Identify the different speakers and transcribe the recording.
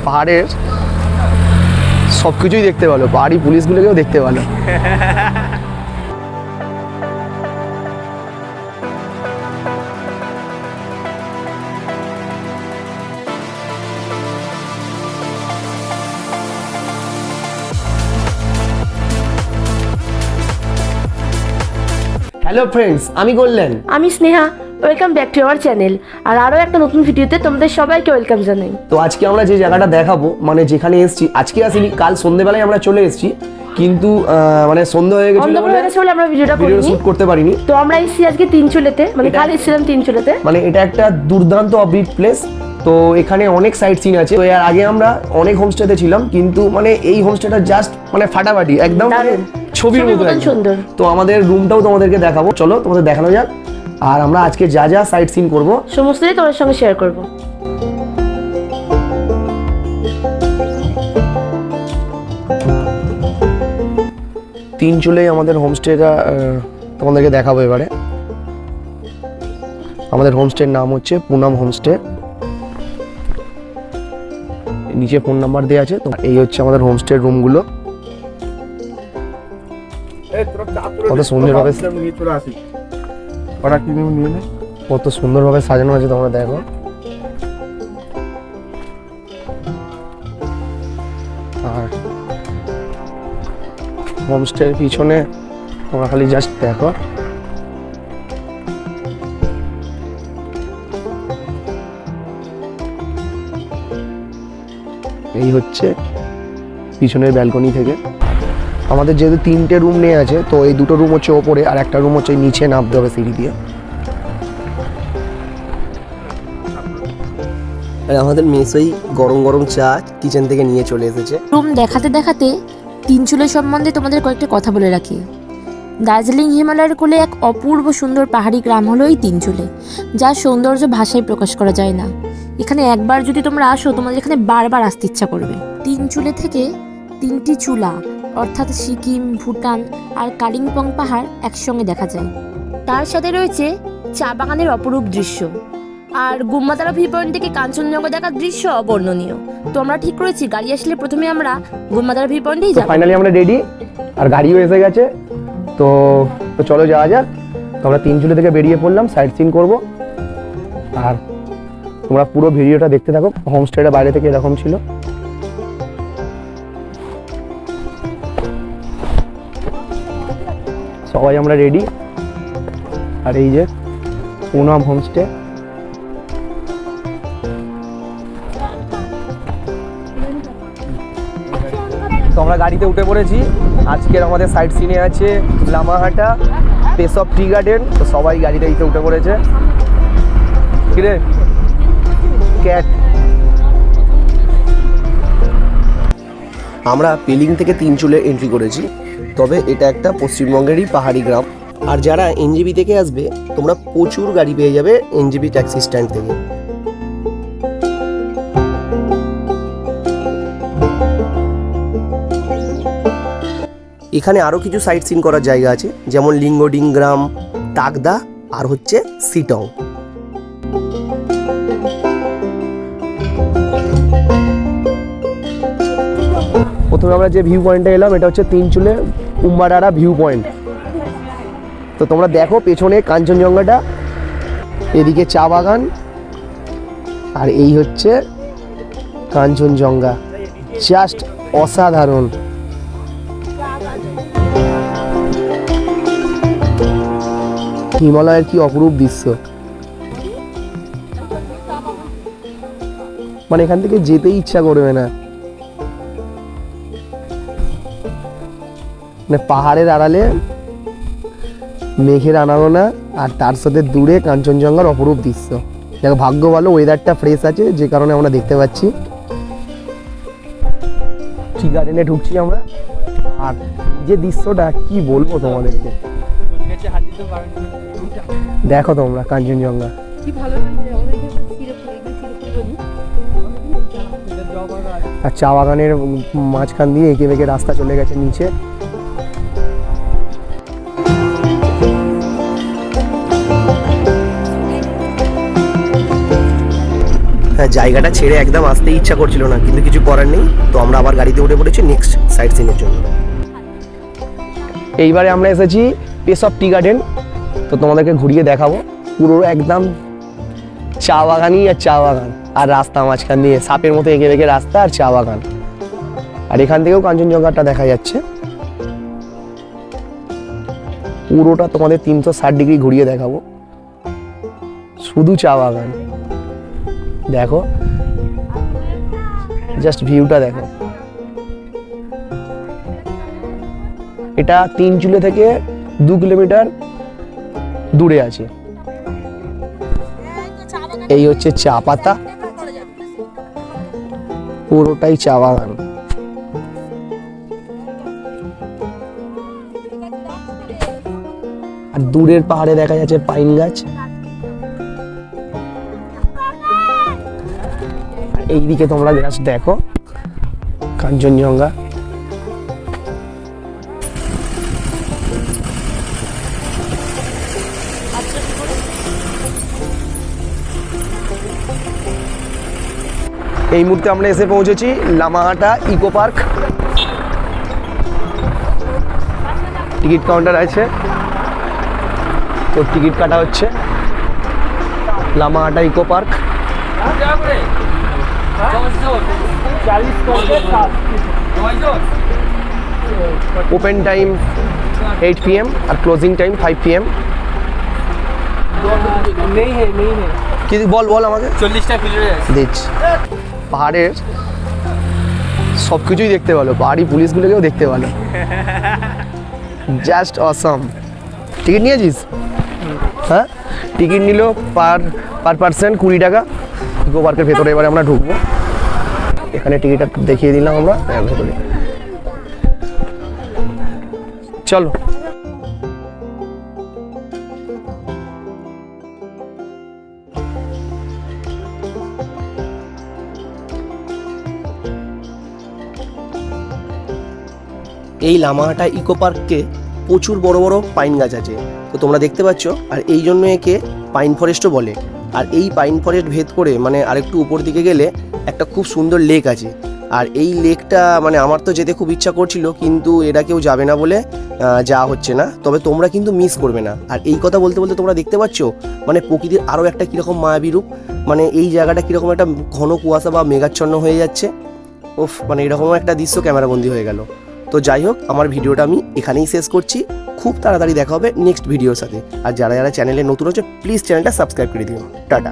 Speaker 1: পাহাড়ের সব কিছুই দেখতে ভালো, পাহাড়ি পুলিশগুলোকেও দেখতে ভালো। হ্যালো ফ্রেন্ডস, আমি কল্যাণ।
Speaker 2: আমি Sneha. Welcome back to our channel. আর আরও একটা নতুন ভিডিওতে তোমাদের সবাইকে ওয়েলকাম জানাই।
Speaker 1: তো আজকে আমরা যে জায়গাটা দেখাবো, মানে যেখানে এসেছি, আজকে আসিনি, কাল সন্ধ্যেবেলায় আমরা চলে এসেছি, কিন্তু মানে সন্ধ্যা হয়ে গেছিল বলে আমরা ভিডিও শুট করতে পারিনি।
Speaker 2: তো আমরা এসেছি আজকে তিনচুলেতে, মানে কাল এসেছিলাম তিনচুলেতে।
Speaker 1: মানে এটা একটা দুর্দান্ত অফবিট প্লেস। তো এখানে অনেক সাইট সিন আছে। তো এর আগে আমরা অনেক হোমস্টেতে ছিলাম, কিন্তু মানে এই হোমস্টেটা জাস্ট মানে ফাটাফাটি, একদম ছবির মতো সুন্দর। তো আমাদের রুমটাও তোমাদেরকে দেখাবো, চলো তোমাদের দেখানো যাক। আর আমরা আজকে যা যা সাইট সিন করবো
Speaker 2: সমস্তটাই তোমাদের সঙ্গে শেয়ার করব।
Speaker 1: তিনচুলেই আমাদের হোমস্টেটা তোমাদেরকে দেখাবো এবারে। আমাদের হোমস্টের নাম হচ্ছে পুনাম হোমস্টে। নিচে ফোন নাম্বার দেওয়া আছে। তো এই হচ্ছে আমাদের হোমস্টের রুমগুলো। কত সুন্দরভাবে কত সুন্দরভাবে সাজানো আছে, তোমরা দেখো। আর হোমস্টের পিছনে তোমরা খালি জাস্ট দেখো, এই হচ্ছে পিছনের ব্যালকনি থেকে। আমাদের যেহেতু তিনটে রুম নিয়ে আছে, তো এই দুটো রুম হচ্ছে ওপরে, আর একটা রুম হচ্ছে নিচে নামতে হবে সিঁড়ি দিয়ে। আমাদের মেসোই গরম গরম চা কিচেন থেকে নিয়ে চলে এসেছে।
Speaker 3: রুম দেখাতে দেখাতে তিনচুলের সম্বন্ধে তোমাদের কয়েকটা কথা বলে রাখি। দার্জিলিং হিমালয়ের কোলে এক অপূর্ব সুন্দর পাহাড়ি গ্রাম হলো এই তিনচুলে, যার সৌন্দর্য ভাষায় প্রকাশ করা যায় না। এখানে একবার যদি তোমরা আসো, তোমাদের এখানে বারবার আসতে ইচ্ছা করবে। তিনচুলে থেকে তিনটি চুলা অর্থাৎ সিকিম, ভুটান আর কালিম্পং পাহাড় একসঙ্গে দেখা যায়। তার সাথে রয়েছে চা বাগানের অপরূপ দৃশ্য। আর গুম্মাতারা ভিউ পয়েন্ট থেকে কাঞ্চনজঙ্ঘা দেখার দৃশ্য অবর্ণনীয়। তো আমরা ঠিক করেছি গাড়ি আসলে প্রথমে আমরা গুম্মাতারা ভিউ পয়েন্টেই যাব।
Speaker 1: ফাইনালি আমরা রেডি, আর গাড়িও এসে গেছে। তো চলো যাওয়া যাক। তো আমরা তিনচুলে থেকে বেরিয়ে পড়লাম, সাইট সিন করবো। আর তোমরা পুরো ভিডিওটা দেখতে থাকো। হোমস্টেটা বাইরে থেকে এরকম ছিল। সবাই আমরা রেডি। আর এই যে পুনাম হোমস্টে। তো আমরা গাড়িতে উঠে পড়েছি। আজকের আমাদের সাইট সিনে আছে Lamahatta, pace of tea garden. তো সবাই গাড়িতে উঠে পড়েছে। কিরে ক্যাট। আমরা পেলিং থেকে তিনচুলে এন্ট্রি করেছি। তবে এটা একটা পশ্চিমবঙ্গেরই পাহাড়ি গ্রাম। আর যারা এনজেপি থেকে আসবে, তোমরা প্রচুর গাড়ি পেয়ে যাবে এনজেপি ট্যাক্সি স্ট্যান্ড থেকে। এখানে আরও কিছু সাইট সিন করার জায়গা আছে, যেমন লিঙ্গডিং গ্রাম, তাকদা আর হচ্ছে সিটং। প্রথমে আমরা যে ভিউ পয়েন্টে এলাম, এটা হচ্ছে তিনচুলে উম্বাডারা ভিউ পয়েন্ট। তো তোমরা দেখো পেছনে কাঞ্চনজঙ্ঘাটা, এদিকে চা বাগান, আর এই হচ্ছে কাঞ্চনজঙ্ঘা। জাস্ট অসাধারণ। হিমালয়ের কি অপরূপ দৃশ্য। মানে এখান থেকে যেতেই ইচ্ছা করবে না। মানে পাহাড়ের আড়ালে মেঘের আনাগোনা, আর তার সাথে দূরে কাঞ্চনজঙ্ঘার অপরূপ দৃশ্য। দেখো ভাগ্য ভালো, ওয়েদারটা ফ্রেশ আছে, যে কারণে আমরা দেখতে পাচ্ছি। টি গার্ডেনে ঢুকছি আমরা। আর যে দৃশ্যটা কি বলবো তোমাদেরকে, দেখো তোমরা কাঞ্চনজঙ্ঘা। আর চা বাগানের মাঝখান দিয়ে এঁকে বেঁকে রাস্তা চলে গেছে নিচে। জায়গাটা ছেড়ে একদম আসতেই ইচ্ছা করছিল না, কিন্তু কিছু করার নেই। তো আমরা আবার গাড়িতে উঠে পড়েছি নেক্সট সাইট সিনের জন্য। এইবারে আমরা এসেছি পেস অফ টি গার্ডেন। তো তোমাদেরকে ঘুরিয়ে দেখাবো। পুরো একদম চা বাগানই আর চা বাগান, আর রাস্তা মাঝখান দিয়ে সাপের মতো এঁকে বেঁকে রাস্তা আর চা বাগান। আর এখান থেকেও কাঞ্চনজঙ্ঘাটা দেখা যাচ্ছে। পুরোটা তোমাদের 360 ডিগ্রি ঘুরিয়ে দেখাবো, শুধু চা বাগান। দেখো জাস্ট ভিউটা দেখো। এটা তিনচুলে থেকে 2 কিলোমিটার দূরে আছে। এই হচ্ছে চা পাতা, পুরোটাই চা বাগান। আর দূরের পাহাড়ে দেখা যাচ্ছে পাইন গাছ। এইদিকে তোমরা জাস্ট দেখো কাঞ্চনজঙ্ঘা। এই মুহূর্তে আমরা এসে পৌঁছেছি Lamahatta eco park. Ticket counter আছে, তো টিকিট কাটা হচ্ছে। Lamahatta eco park. Open time 8 PM আর ক্লোজিং টাইম 5 PM। কি বল আমাকে
Speaker 4: 40টা কিলো
Speaker 1: দিচ্ছি। পাহাড়ের সব কিছুই দেখতে ভালো, পাহাড়ি পুলিশগুলোকেও দেখতে ভালো। জাস্ট অসম। টিকিট নিয়েছিস? হ্যাঁ, টিকিট নিল পার পার্সন 20 টাকা। ইকো পার্কের ভেতরে এবারে আমরা ঢুকবো। এখানে টিকিটটা দেখিয়ে দিলাম আমরা ভেতরে। চলো। এই লামাহাটা ইকো পার্কে প্রচুর বড় বড় পাইন গাছ আছে, তো তোমরা দেখতে পাচ্ছ। আর এই জন্য একে পাইন ফরেস্টও বলে। আর এই পাইন ফরেস্ট ভেদ করে মানে আরেকটু উপর দিকে গেলে একটা খুব সুন্দর লেক আছে। আর এই লেকটা মানে আমার তো যেতে খুব ইচ্ছা করছিল, কিন্তু এরা কেউ যাবে না বলে যাওয়া হচ্ছে না। তবে তোমরা কিন্তু মিস করবে না। আর এই কথা বলতে বলতে তোমরা দেখতে পাচ্ছ মানে প্রকৃতির আরও একটা কীরকম মায়াবী রূপ। মানে এই জায়গাটা কীরকম একটা ঘন কুয়াশা বা মেঘাচ্ছন্ন হয়ে যাচ্ছে। ওফ, মানে এরকমও একটা দৃশ্য ক্যামেরাবন্দি হয়ে গেল। তো যাই হোক, আমার ভিডিওটা আমি এখানেই শেষ করছি। খুব তাড়াতাড়ি দেখা হবে নেক্সট ভিডিওর সাথে। আর যারা চ্যানেলে নতুন হচ্ছে প্লিজ চ্যানেলটা সাবস্ক্রাইব করে দিও। টাটা।